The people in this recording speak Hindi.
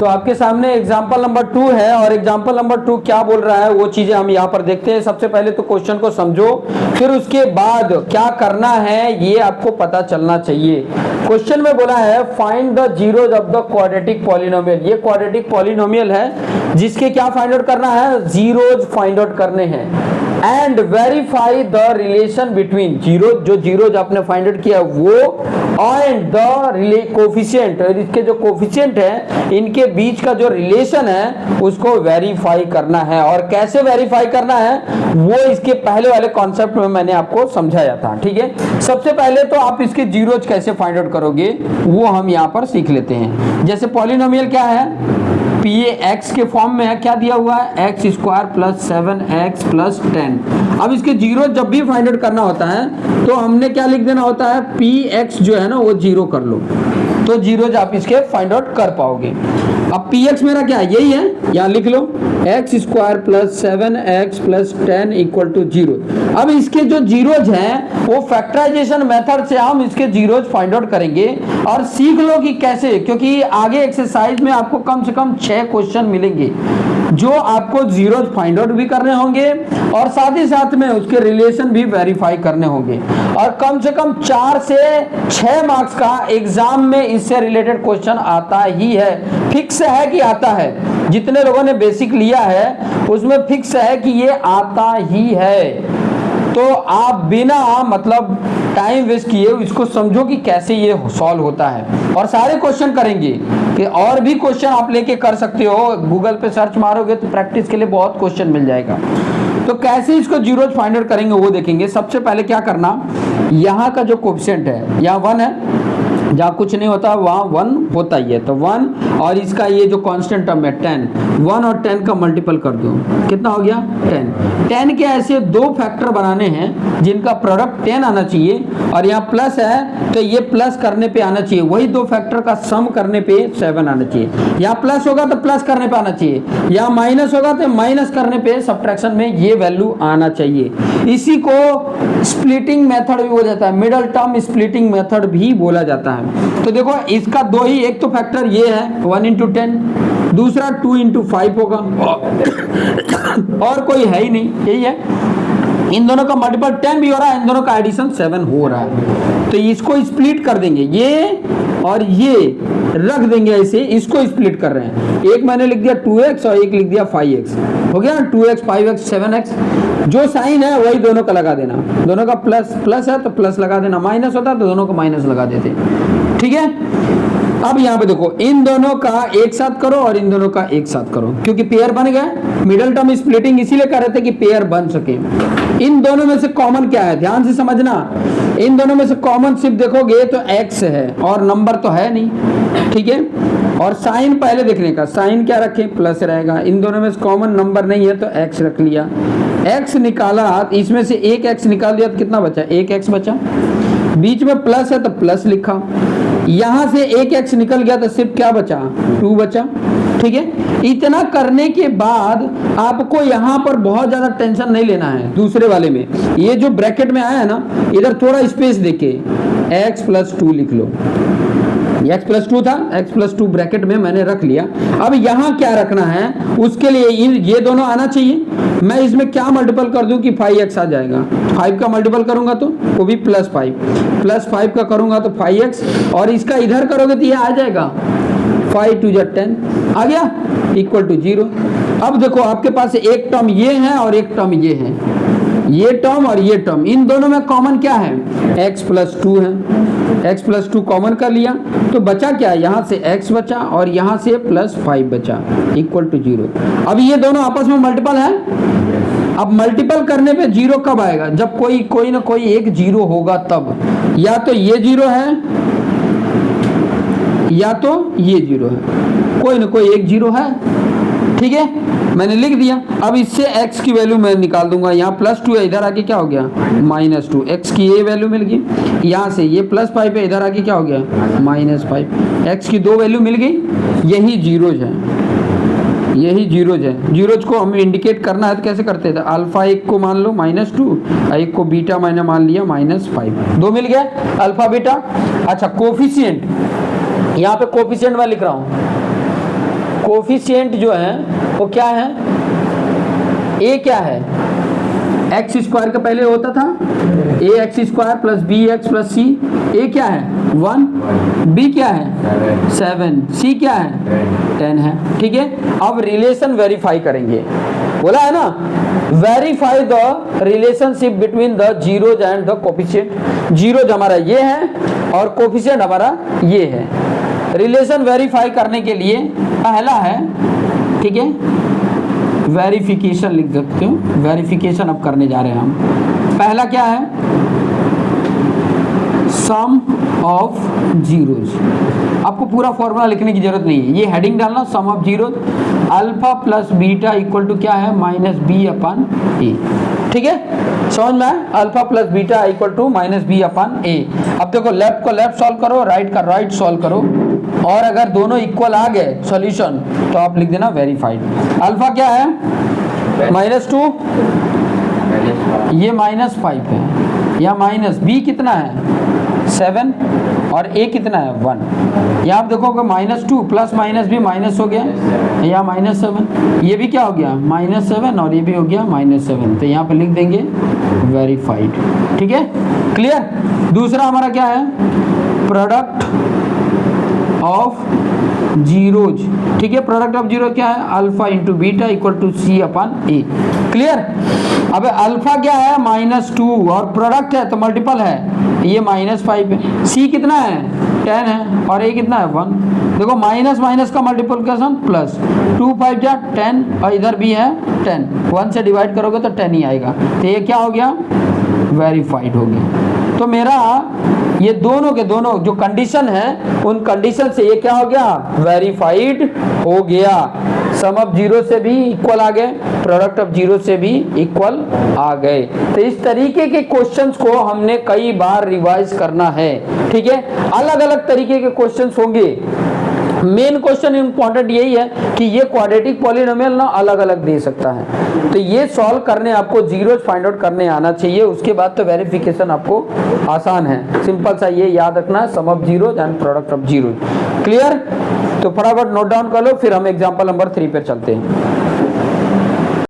तो आपके सामने एग्जाम्पल नंबर 2 है और एग्जाम्पल नंबर 2 क्या बोल रहा है वो चीजें हम यहाँ पर देखते हैं। सबसे पहले तो क्वेश्चन को समझो, फिर उसके बाद क्या करना है ये आपको पता चलना चाहिए। क्वेश्चन में बोला है find the zeros of the quadratic polynomial. ये क्वाड्रेटिक पॉलिनोमियल है जिसके क्या फाइंड आउट करना है, जीरोज फाइंड आउट करने हैं and verify the relation between zero, जो जीरोज आपने फाइंड आउट किया वो एंड द कोफिशिएंट, इसके जो कोफिशिएंट है इनके बीच का जो रिलेशन है उसको वेरीफाई करना है। और कैसे वेरीफाई करना है वो इसके पहले वाले कॉन्सेप्ट में मैंने आपको समझाया था, ठीक है। सबसे पहले तो आप इसके जीरोज कैसे फाइंड आउट करोगे वो हम यहाँ पर सीख लेते हैं। जैसे पॉलिनोमियल क्या है, ये एक्स के फॉर्म में है, क्या दिया हुआ है, x square plus 7x plus 10। अब इसके जीरो जब भी फाइंड आउट करना होता है तो हमने क्या लिख देना होता है, px जो है ना वो जीरो कर लो, तो जीरोज आप इसके फाइंड आउट कर पाओगे। अब px मेरा क्या है, यही है, यहाँ लिख लो x square plus 7x plus 10 equal to 0। अब इसके जो जीरोज हैं वो फैक्टराइजेशन मेथड से हम इसके जीरोज फाइंड आउट करेंगे और सीख लो कि कैसे, क्योंकि आगे एक्सरसाइज में आपको कम से कम 6 क्वेश्चन मिलेंगे जो आपको जीरोज फाइंड आउट भी करने होंगे और साथ ही साथ में उसके रिलेशन भी वेरीफाई करने होंगे और कम से कम 4 से 6 मार्क्स का एग्जाम में इससे रिलेटेड क्वेश्चन आता ही है। फिक्स है कि आता है, जितने लोगों ने बेसिक लिया है उसमें फिक्स है कि ये आता ही है। तो आप बिना मतलब टाइम वेस्ट किए इसको समझो कि कैसे ये सॉल्व होता है और सारे क्वेश्चन करेंगे कि और भी क्वेश्चन आप लेके कर सकते हो, गूगल पे सर्च मारोगे तो प्रैक्टिस के लिए बहुत क्वेश्चन मिल जाएगा। तो कैसे इसको जीरोज फाइंड आउट करेंगे वो देखेंगे। सबसे पहले क्या करना, यहाँ का जो कोएफिशिएंट है, यहाँ 1 है, जहाँ कुछ नहीं होता वहाँ 1 होता ही है, तो 1 और इसका ये जो कांस्टेंट टर्म है 10, 1 और 10 का मल्टीपल कर दो, कितना हो गया 10। 10 के ऐसे 2 फैक्टर बनाने हैं जिनका प्रोडक्ट 10 आना चाहिए और यहाँ प्लस है तो ये प्लस करने पे आना चाहिए, वही 2 फैक्टर का सम करने पे 7 आना चाहिए। यहाँ प्लस होगा तो प्लस करने पे आना चाहिए, यहाँ माइनस होगा तो माइनस करने पे सब्ट्रैक्शन में ये वैल्यू आना चाहिए। इसी को स्प्लिटिंग मेथड भी बोला जाता है, मिडल टर्म स्प्लिटिंग मेथड भी बोला जाता है। तो देखो इसका 2 ही, एक तो फैक्टर ये है 1 इंटू 10, दूसरा 2 इंटू 5 होगा और कोई है ही नहीं, यही है। इन दोनों का मल्टीपल 10 भी हो रहा है, इन दोनों का एडिशन 7 हो रहा है। तो इसको स्प्लिट कर देंगे, ये और ये रख देंगे ऐसे, इसको स्प्लिट कर रहे हैं। एक मैंने लिख दिया 2x और एक लिख दिया 5x, हो गया ना 2x 5x 7x। जो साइन है वही दोनों का लगा देना, दोनों का प्लस प्लस है तो प्लस लगा देना, माइनस होता है तो दोनों को माइनस लगा देते, ठीक है। अब यहाँ पे देखो इन दोनों का एक साथ करो और इन दोनों का एक साथ करो, क्योंकि पेयर बन गया। मिडिल टर्म स्प्लिटिंग इसीलिए कर रहे थे कि पेयर बन सके। इन दोनों में से कॉमन क्या है, ध्यान से समझना, इन दोनों में से कॉमन सिर्फ देखोगे तो x है और नंबर तो है नहीं, ठीक है। और साइन पहले देखने का, साइन क्या रखें, प्लस रहेगा। इन दोनों में से कॉमन नंबर नहीं है तो x रख लिया, x निकाला, इसमें से एक x निकाल दिया तो कितना बचा, एक x बचा। बीच में प्लस है तो प्लस लिखा, यहां से एक x निकल गया तो सिर्फ क्या बचा, 2 बचा, ठीक है। इतना करने के बाद आपको यहाँ पर बहुत ज्यादा टेंशन नहीं लेना है। दूसरे वाले में ये जो ब्रैकेट में आया है ना, इधर थोड़ा स्पेस देके x प्लस 2 लिख लो, x प्लस 2 था, x प्लस 2 ब्रैकेट में मैंने रख लिया। अब यहाँ क्या रखना है, उसके लिए ये दोनों आना चाहिए। मैं इसमें क्या मल्टीपल कर दूं कि 5x आ जाएगा, 5 का मल्टीपल करूंगा तो वो भी प्लस 5 का करूंगा तो 5x, और इसका इधर करोगे तो ये आ जाएगा 5 2 10 आ गया इक्वल टू 0। अब देखो आपके पास एक टर्म ये है और एक टर्म ये है, ये टर्म और ये टर्म, इन दोनों में कॉमन क्या है, x प्लस 2 है, x प्लस 2 कॉमन कर लिया तो बचा क्या, यहाँ से x बचा और यहाँ से प्लस 5 बचा इक्वल टू 0। अब ये दोनों आपस में मल्टीपल है। अब मल्टीपल करने पे 0 कब आएगा, जब कोई ना कोई एक 0 होगा तब, या तो ये 0 है या तो ये 0 है, कोई ना कोई एक 0 है, ठीक है। मैंने लिख दिया। अब इससे x की वैल्यू मैं निकाल दूंगा, यहाँ प्लस 2 है, इधर आके क्या हो गया -2, x की ये वैल्यू मिल गई। यहाँ से ये प्लस 5 है, इधर आके क्या हो गया -5, x की 2 वैल्यू मिल गई। यही जीरोज है, यही जीरोज है। जीरोज को हमें इंडिकेट करना है तो कैसे करते थे, अल्फा एक को मान लो -2, एक को बीटा मैंने मान लिया -5, 2 मिल गया अल्फा बीटा। अच्छा कोफिशिएंट, यहाँ पे कोफिशिएंट मैं लिख रहा हूँ, कोफिशिएंट जो है वो क्या है, ए क्या है, एक्स स्क्वायर का पहले होता था A x square plus B x plus C, A क्या है 1, बी क्या है 7, सी क्या है 10 है। ठीक है, अब रिलेशन वेरीफाई करेंगे, बोला है ना, verify the relationship between the zeros and the coefficient. Zeros हमारा ये है और कोफिशिएंट हमारा ये है। रिलेशन वेरीफाई करने के लिए पहला है, ठीक है, वेरिफिकेशन लिख सकते हो, वेरिफिकेशन अब करने जा रहे हैं हम। पहला क्या है, सम ऑफ जीरोज। आपको पूरा फॉर्मूला लिखने की जरूरत नहीं है, ये हेडिंग डालना, sum of zeros alpha plus beta equal to क्या है माइनस बी अपन ए। ठीक है, समझ में आया, alpha plus beta equal to minus B upon A. अब देखो लेफ्ट को लेफ्ट सॉल्व करो, राइट का राइट सॉल्व करो, और अगर दोनों इक्वल आ गए सॉल्यूशन तो आप लिख देना वेरीफाइड। अल्फा क्या है -2, ये -5 है, या माइनस बी कितना है 7 और ए कितना है 1। यहाँ आप देखोगे -2 प्लस माइनस भी माइनस हो गया, या -7, ये भी क्या हो गया -7 और ये भी हो गया -7, तो यहाँ पे लिख देंगे वेरीफाइड। ठीक है, क्लियर। दूसरा हमारा क्या है, प्रोडक्ट ऑफ जीरोज। ठीक है, प्रोडक्ट ऑफ जीरो क्या है, alpha into beta equal to c upon a. Clear. अब अल्फा क्या है -2 और प्रोडक्ट है तो मल्टीपल है, ये -5 है, सी कितना है 10 है और ए कितना है 1। देखो माइनस माइनस का मल्टीप्लिकेशन प्लस, 2 5 जा 10 और इधर भी है 10, 1 से डिवाइड करोगे तो 10 ही आएगा, तो ये क्या हो गया वेरीफाइड हो गया। तो मेरा ये दोनों के दोनों जो कंडीशन है उन कंडीशन से ये क्या हो गया वेरीफाइड हो गया। सम ऑफ जीरो से भी इक्वल आ गए, प्रोडक्ट ऑफ जीरो से भी इक्वल आ गए। तो इस तरीके के क्वेश्चंस को हमने कई बार रिवाइज करना है। ठीक है, अलग अलग तरीके के क्वेश्चंस होंगे। मेन क्वेश्चन इंपॉर्टेंट यही है कि ये क्वाड्रेटिक पॉलिनोमियल ना अलग अलग दे सकता है, तो ये सॉल्व करने आपको जीरोज फाइंड आउट करने आना चाहिए। उसके बाद तो वेरिफिकेशन आपको आसान है, सिंपल सा ये याद रखना, sum of zeros and product of zeros. Clear. तो फटाफट नोट डाउन कर लो, फिर हम एग्जांपल नंबर 3 पे चलते हैं।